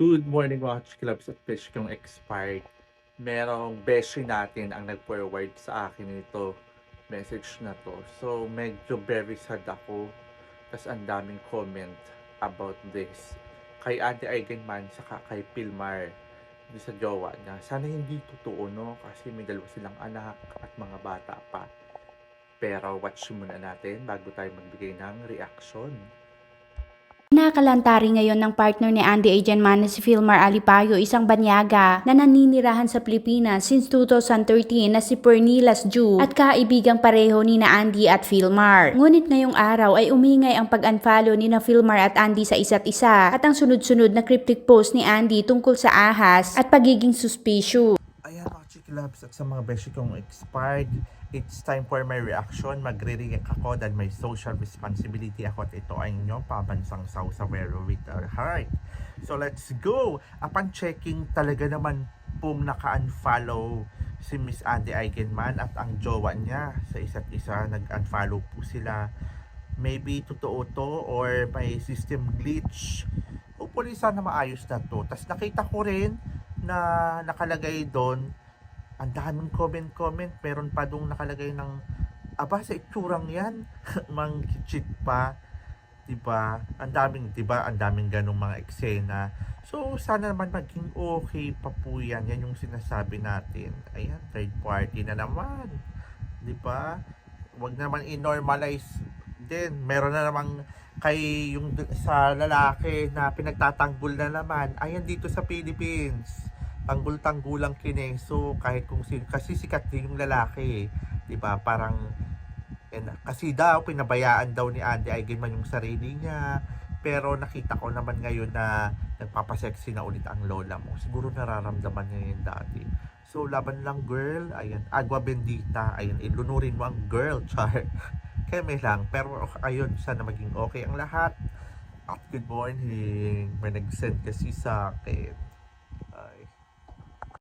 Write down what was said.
Good morning mga Clubs at Fish kong expired. Merong beshi natin ang nag-forward sa akin nito message na to. So medyo very sad ako. Tapos ang daming comment about this. Kay Ate Eigenman saka kay Pilmar. Sa jowa niya. Sana hindi totoo no kasi may dalawa silang anak at mga bata pa. Pero watch muna natin bago tayo magbigay ng reaction. Nakalantari ngayon ng partner ni Andy Eigenman na si Filmar Alipayo, isang banyaga na naninirahan sa Pilipinas since 2013 na si Pernilas Ju at kaibigang pareho ni na Andy at Filmar. Ngunit ngayong araw ay umingay ang pag-unfollow ni na Filmar at Andy sa isa't isa at ang sunod-sunod na cryptic post ni Andy tungkol sa ahas at pagiging suspicious. Ayan mga Chikilabs at sa mga beshi kong expired, it's time for my reaction. Magre-react ako dahil may social responsibility ako at ito ay inyong pabansang Sausawero with our heart. So let's go! Upon checking, talaga naman pong naka-unfollow si Miss Andy Eigenman at ang jowa niya sa isa't isa. Nag-unfollow po sila. Maybe totoo to or may system glitch. Hopefully sana maayos na to. Tapos nakita ko rin na nakalagay doon, ang daming comment, meron pa doon nakalagay ng aba sa itsurang yan mang cheat pa, diba? Ang daming ganong mga eksena. So sana naman maging okay pa po yan yung sinasabi natin. Ayan, third party na naman, diba? Wag naman i-normalize din. Meron na namang kay yung sa lalaki na pinagtatanggol na naman. Ayan dito sa Philippines, tanggol-tanggulang kineso kahit kung sino, kasi sikat din yung lalaki, 'di ba? Parang kasi daw pinabayaan daw ni Andy Eigenman yung sarili niya. Pero nakita ko naman ngayon na nagpapasexy na ulit ang lola mo. Siguro nararamdaman niya yun dati. So laban lang girl. Ayan, agwa bendita. Ayan, ilunurin mo ang girl, char. Keme lang. Pero ayun, sana maging okay ang lahat. At good morning. May nag-send kasi sa akin.